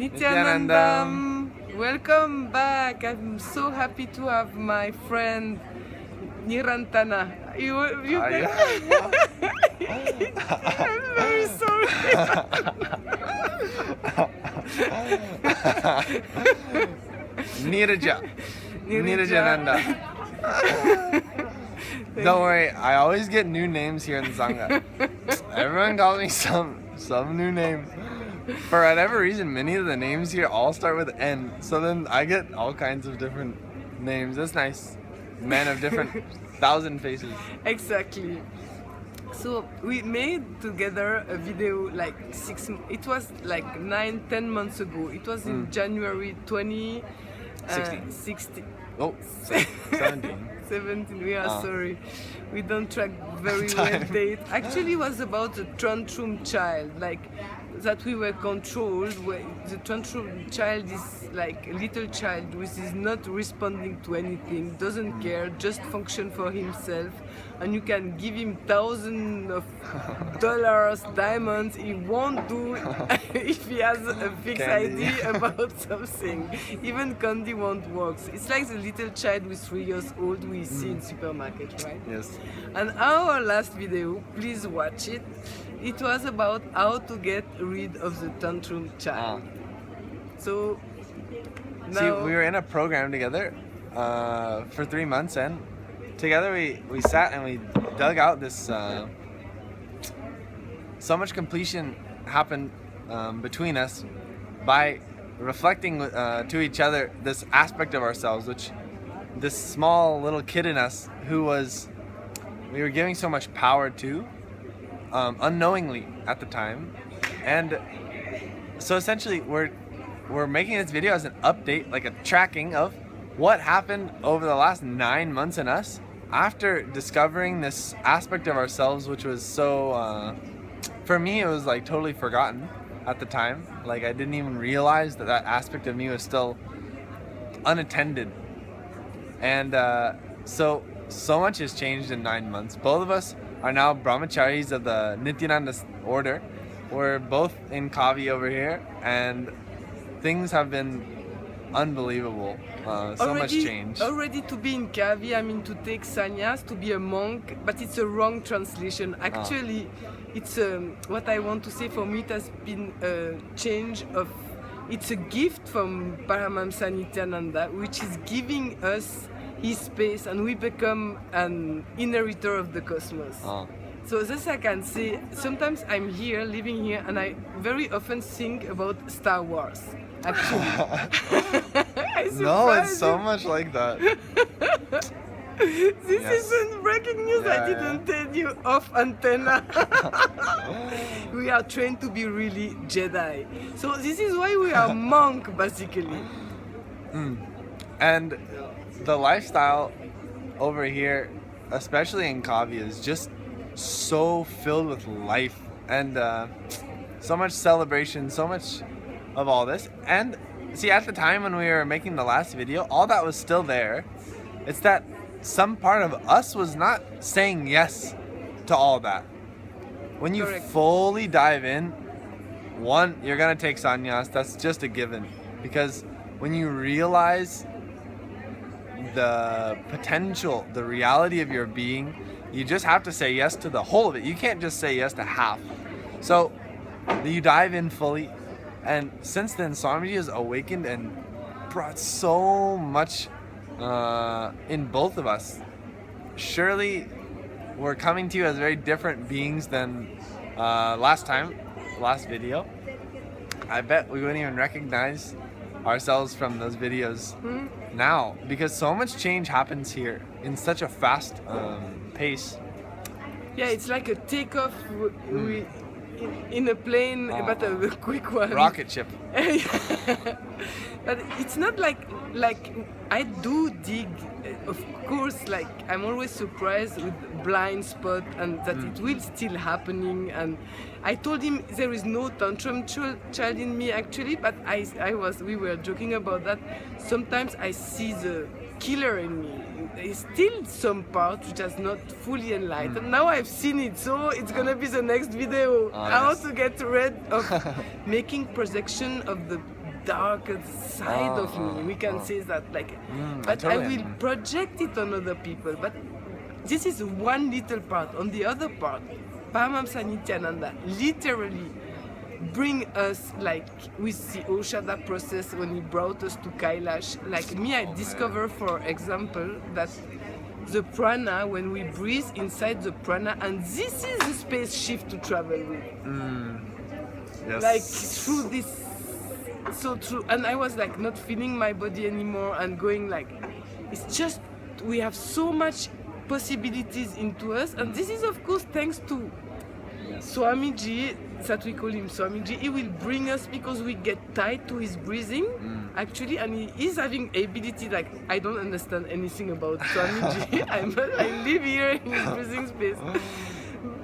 Nithyananda, welcome back. I'm so happy to have my friend Nirantana. You can... I'm very sorry. Nirajananda. Don't worry, I always get new names here in the Sangha. Everyone calls me some new name. For whatever reason, many of the names here all start with N. So then I get all kinds of different names. That's nice. Men of different 1,000 faces. Exactly. So we made together a video like it was like 9-10 months ago. It was in January 2016. Oh, 17. 17, we are sorry. We don't track very well date. Actually, it was about the tantrum child, like that we were controlled. Where the tantrum child is like a little child which is not responding to anything, doesn't care, just function for himself. And you can give him thousands of dollars, diamonds, he won't do if he has a fixed idea about something. Even candy won't work. It's like the little child with 3 years old we see in supermarket, right? Yes. And our last video, please watch it. It was about how to get rid of the tantrum child. So now... See, we were in a program together for 3 months, and together we sat and we dug out this so much completion happened between us by reflecting to each other this aspect of ourselves, which this small little kid in us we were giving so much power to unknowingly at the time. And so essentially we're making this video as an update, like a tracking of what happened over the last 9 months in us after discovering this aspect of ourselves, which was so for me it was like totally forgotten at the time. Like I didn't even realize that aspect of me was still unattended. And so much has changed in 9 months. Both of us are now brahmacharis of the Nithyananda order. We're both in Kavi over here, and things have been unbelievable. So much change. Already to be in Kavi, I mean to take sannyas, to be a monk, but it's a wrong translation. Actually, it's what I want to say for me, it has been a change of, it's a gift from Paramahamsa Nithyananda, which is giving us his space, and we become an inheritor of the cosmos. So this I can say, sometimes I'm here, living here, and I very often think about Star Wars, actually. No, it's so much like that. This isn't breaking news, I didn't tell you off antenna. We are trained to be really Jedi. So this is why we are monk, basically. And the lifestyle over here, especially in Kavi, is just so filled with life and so much celebration, so much of all this. And see, at the time when we were making the last video, all that was still there. It's that some part of us was not saying yes to all that. When you fully dive in, one, you're gonna take sannyas, that's just a given. Because when you realize the potential, the reality of your being, you just have to say yes to the whole of it. You can't just say yes to half. So you dive in fully, and since then Swamiji has awakened and brought so much in both of us. Surely we're coming to you as very different beings than last video. I bet we wouldn't even recognize ourselves from those videos now, because so much change happens here in such a fast pace. Yeah, it's like a takeoff in a plane, but a quick one. Rocket ship. But it's not like I do dig, of course, like I'm always surprised with blind spot and that it will still happening. And I told him there is no tantrum child in me actually, but we were joking about that. Sometimes I see the killer in me. There is still some part which has not fully enlightened. Now I've seen it, so it's gonna be the next video. How to get rid of making projection of the darker side of me. We can say that, like, but I will project it on other people. But this is one little part. On the other part, Paramahamsa Nithyananda literally bring us, like with the Oshada process when he brought us to Kailash. Like me, I discover, for example, that the prana, when we breathe inside the prana, and this is the space shift to travel with. Yes. Like through this, so true. And I was like not feeling my body anymore and going like, it's just, we have so much possibilities into us. And this is of course thanks to Swamiji, that we call him Swamiji. He will bring us because we get tied to his breathing, actually, and he is having ability. Like, I don't understand anything about Swamiji. I live here in his breathing space.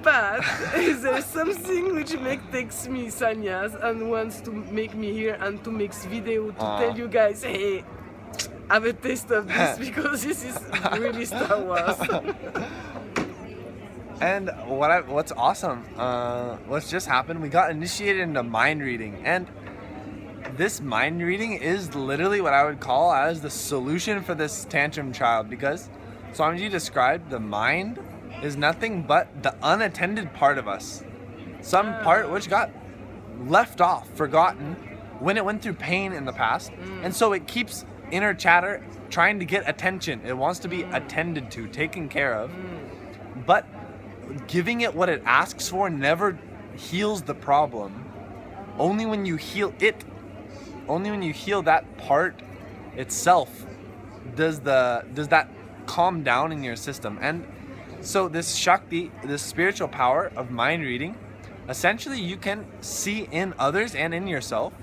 But there's something which takes me sannyas and wants to make me here and to make video to tell you guys, hey, have a taste of this because this is really Star Wars. And what's awesome, what's just happened, we got initiated into mind reading, and this mind reading is literally what I would call as the solution for this tantrum child, because Swamiji described the mind is nothing but the unattended part of us, some part which got left off, forgotten when it went through pain in the past, and so it keeps inner chatter trying to get attention. It wants to be attended to, taken care of, but giving it what it asks for never heals the problem. Only when you heal it, only when you heal that part itself, does that calm down in your system. And so this Shakti, this spiritual power of mind reading, essentially you can see in others and in yourself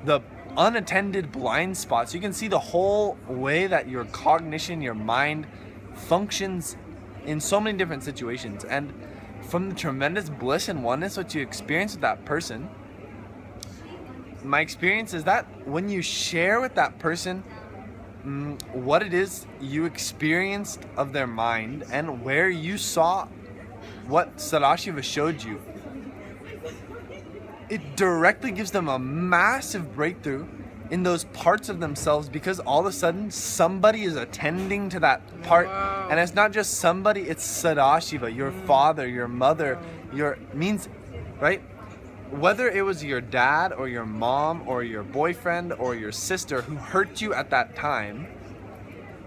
the unattended blind spots. You can see the whole way that your cognition, your mind functions in so many different situations. And from the tremendous bliss and oneness which you experience with that person, my experience is that when you share with that person what it is you experienced of their mind and where you saw what Sadashiva showed you, it directly gives them a massive breakthrough in those parts of themselves, because all of a sudden somebody is attending to that part. Wow. And it's not just somebody, it's Sadashiva, your father, your mother, your means, right? Whether it was your dad or your mom or your boyfriend or your sister who hurt you at that time,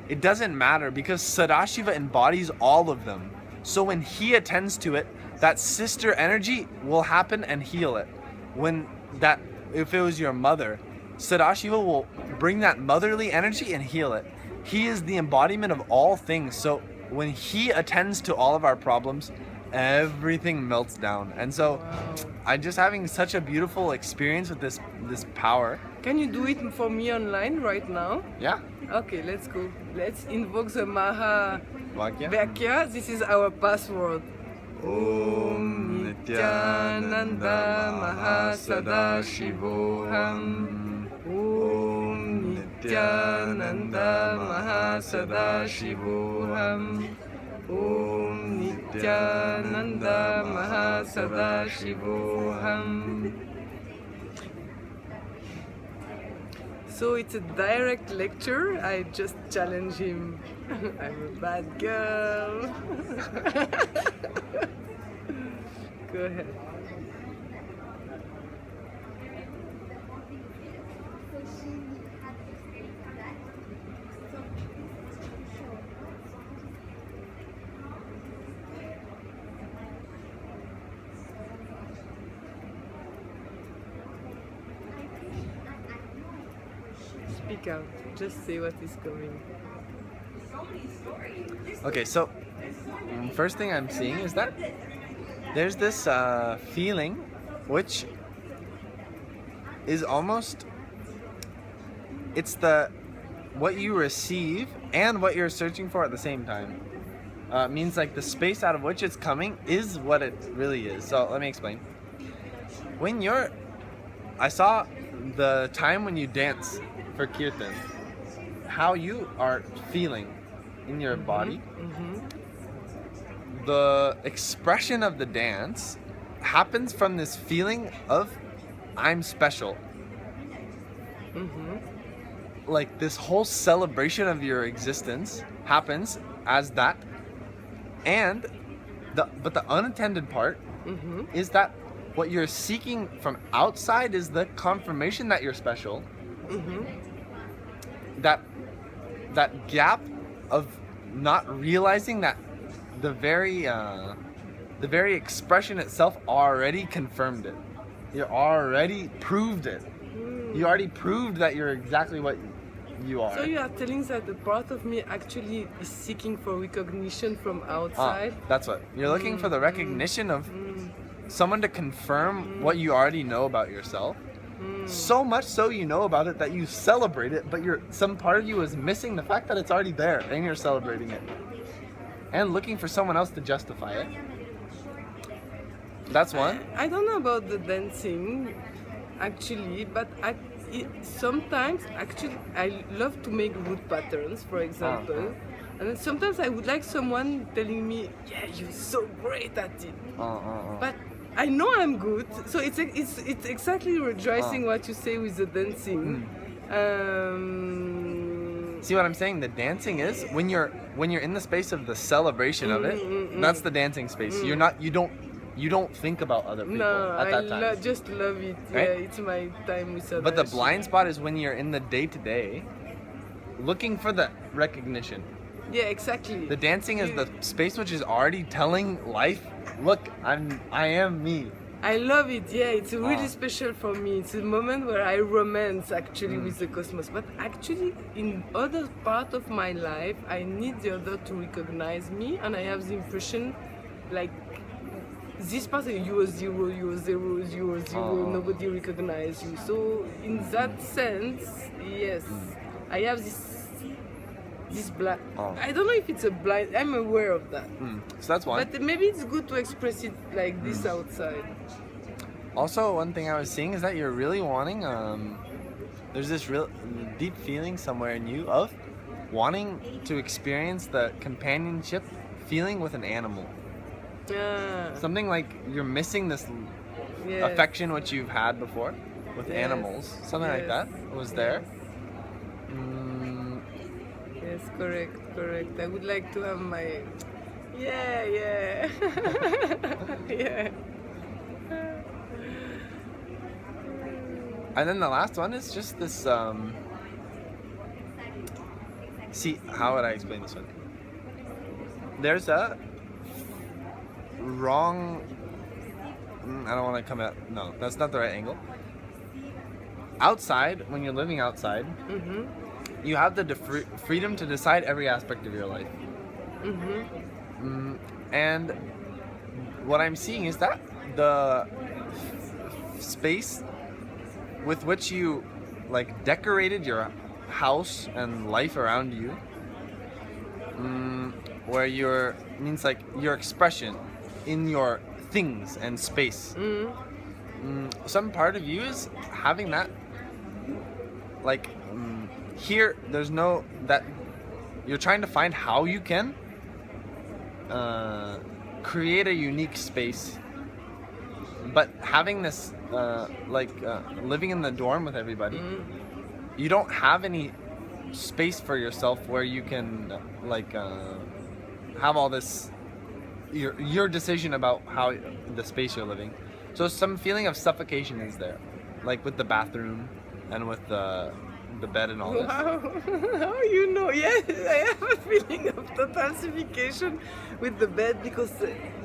it doesn't matter, because Sadashiva embodies all of them. So when he attends to it, that sister energy will happen and heal it. If it was your mother, Sadashiva will bring that motherly energy and heal it. He is the embodiment of all things. So when he attends to all of our problems, everything melts down. And so I'm just having such a beautiful experience with this power. Can you do it for me online right now? Yeah. Okay, let's go. Let's invoke the Maha Vakya. Vakya. This is our password. Om Nithyananda Maha Sadashivoham. Om Nithyananda Maha Sadashivoham. Om Nithyananda Maha Sadashivoham. So it's a direct lecture. I just challenge him. I'm a bad girl. Go ahead. Speak out. Just say what is coming. Okay, so first thing I'm seeing is that there's this feeling which is almost, it's what you receive and what you're searching for at the same time. Means like the space out of which it's coming is what it really is. So let me explain. I saw the time when you dance for kirtan, how you are feeling in your body. The expression of the dance happens from this feeling of I'm special. like this whole celebration of your existence happens as that, and but the unattended part is that what you're seeking from outside is the confirmation that you're special. That gap of not realizing that the very expression itself already confirmed it. You already proved it. You already proved that you're exactly what you are. So you are telling that the part of me actually is seeking for recognition from outside? That's what. You're looking for the recognition of someone to confirm what you already know about yourself. So much so you know about it that you celebrate it, but some part of you is missing the fact that it's already there and you're celebrating it. And looking for someone else to justify it. That's one. I don't know about the dancing, actually, but sometimes, actually, I love to make root patterns, for example. And then sometimes I would like someone telling me, yeah, you're so great at it. But I know I'm good, so it's exactly rejoicing what you say with the dancing. See what I'm saying? The dancing is when you're in the space of the celebration of it. That's the dancing space. You don't think about other people at that time. I just love it. Right? Yeah, it's my time with others. But the blind spot is when you're in the day-to-day, looking for the recognition. Yeah, exactly. The dancing is the space which is already telling life, look, I am me. I love it. Yeah, it's really special for me. It's a moment where I romance actually with the cosmos. But actually, in other part of my life, I need the other to recognize me, and I have the impression, like, this person, you are zero, you are zero, you are zero, nobody recognizes you. So in that sense, yes, I have this blind. I don't know if it's a blind. I'm aware of that. So that's one. But maybe it's good to express it like this outside. Also, one thing I was seeing is that you're really wanting. There's this real deep feeling somewhere in you of wanting to experience the companionship feeling with an animal. Something like you're missing this affection which you've had before with animals. Something like that was there. Yes, correct. I would like to have my... Yeah. Yeah. And then the last one is just this... See, how would I explain this one? There's a wrong... I don't want to come out... No, that's not the right angle. Outside, when you're living outside, you have the freedom to decide every aspect of your life. And what I'm seeing is that the space with which you like decorated your house and life around you, where means like your expression in your things and space. Some part of you is having that like here there's no that you're trying to find how you can create a unique space, but having this living in the dorm with everybody, you don't have any space for yourself where you can have all this your decision about how the space you're living. So some feeling of suffocation is there, like with the bathroom and with the bed and all this. Wow, how you know? Yes, I have a feeling of total suffocation with the bed because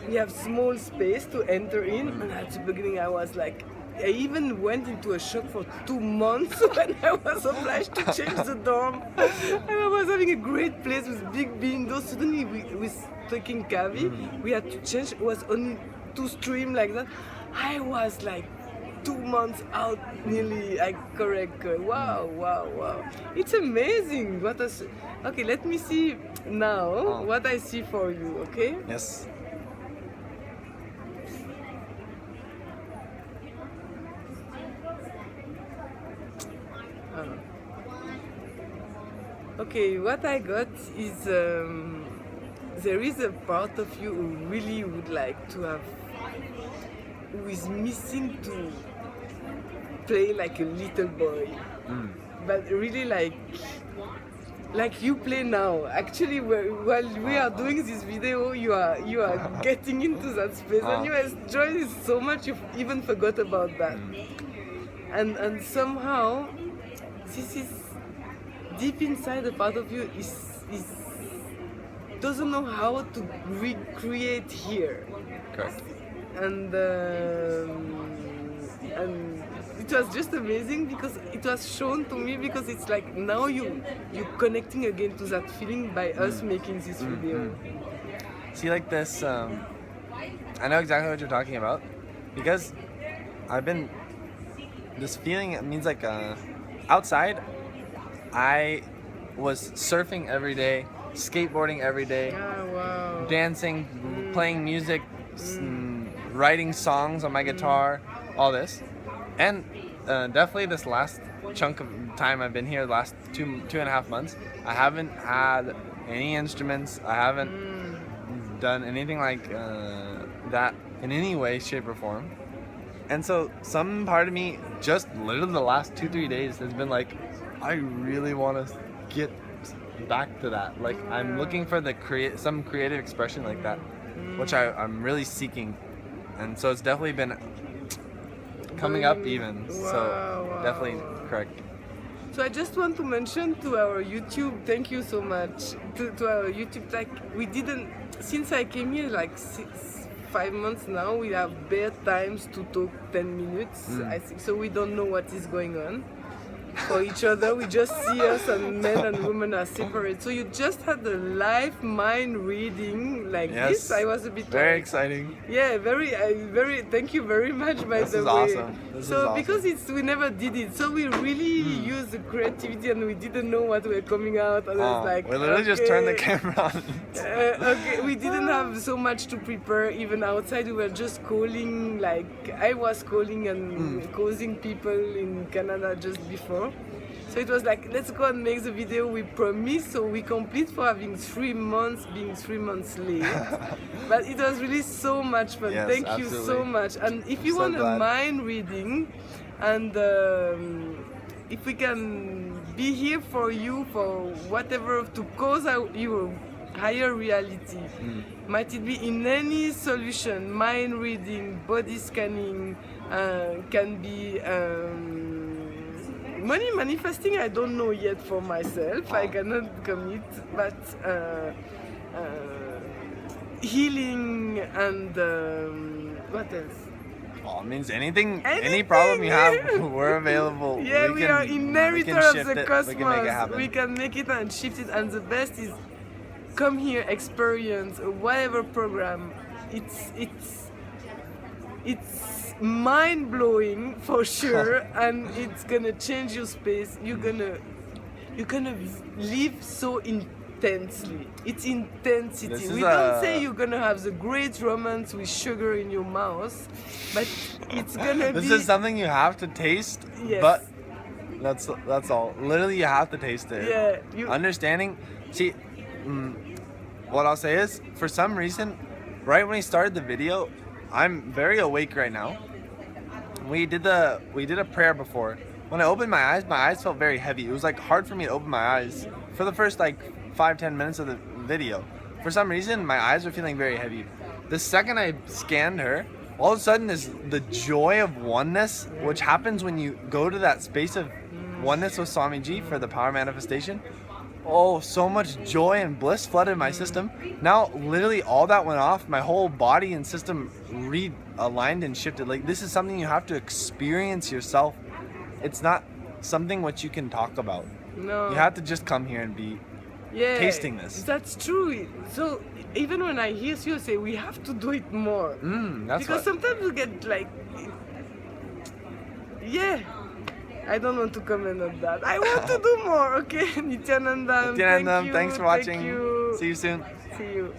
we have small space to enter in, and at the beginning I was like, I even went into a shock for 2 months when I was obliged to change the dorm. And I was having a great place with big windows. Suddenly with taking Kavi, we had to change. It was only 2 streams like that. I was like 2 months out nearly. Correct. Wow. It's amazing. Okay, let me see now what I see for you, okay? Yes. Okay, what I got is there is a part of you who really would like to have, who is missing play like a little boy, but really like you play now. Actually, while we are doing this video, you are getting into that space, and you enjoy it so much you even forgot about that. And somehow, this is deep inside a part of you is doesn't know how to recreate here. Correct. And it was just amazing because it was shown to me, because it's like now you're connecting again to that feeling by us making this video. See, like this, I know exactly what you're talking about, because I've been, this feeling, it means like outside, I was surfing every day, skateboarding every day, Wow. dancing, playing music, writing songs on my guitar, all this. And definitely this last chunk of time I've been here, the last two and a half months, I haven't had any instruments. I haven't done anything like that in any way, shape, or form. And so some part of me, just literally the last 2-3 days, has been like, I really want to get back to that. Like, I'm looking for some creative expression like that, which I'm really seeking. And so it's definitely been coming up even. So definitely correct. So I just want to mention to our YouTube, thank you so much to our YouTube. Like, we didn't, since I came here like 5 months now, we have bare times to talk 10 minutes, I think. So we don't know what is going on for each other. We just see us, and men and women are separate. So you just had a live mind reading like this. I was a bit very exciting. Yeah, very. Thank you very much. By the way, awesome. This is awesome. Because we never did it, so we really used the creativity, and we didn't know what were coming out, and it's like we literally just turned the camera on. Okay, we didn't have so much to prepare. Even outside, we were just calling. Like, I was calling and causing people in Canada just before. So it was like, let's go and make the video we promised. So we complete for having 3 months, being 3 months late. But it was really so much fun. Yes, Thank absolutely. you so much. And if you want a mind reading, and if we can be here for you for whatever, to cause out your higher reality, might it be in any solution, mind reading, body scanning, can be money manifesting, I don't know yet for myself, I cannot commit, but healing and what else? Oh, it means anything, any problem you have, we're available. Yeah, we are inheritor of the cosmos. We can make it happen. We can make it and shift it, and the best is come here, experience whatever program. It's mind-blowing for sure, and it's gonna change your space. You're gonna live so intensely. It's intensity. We don't say you're gonna have the great romance with sugar in your mouth, but it's gonna this be. This is something you have to taste. Yes. But that's all. Literally, you have to taste it. Yeah. Understanding. See, what I'll say is, for some reason, right when we started the video, I'm very awake right now. We did a prayer before. When I opened my eyes felt very heavy. It was like hard for me to open my eyes for the first like 5-10 minutes of the video. For some reason, my eyes were feeling very heavy. The second I scanned her, all of a sudden is the joy of oneness, which happens when you go to that space of oneness with Swamiji for the power manifestation. Oh, so much joy and bliss flooded my system. Now, literally all that went off. My whole body and system realigned and shifted. Like, this is something you have to experience yourself. It's not something which you can talk about. No. You have to just come here and be tasting this. That's true. So even when I hear you say we have to do it more, because sometimes you get like, I don't want to comment on that. I want to do more. Okay, Nithyananda. Nithyananda, thanks for watching. Thank you. See you soon. See you.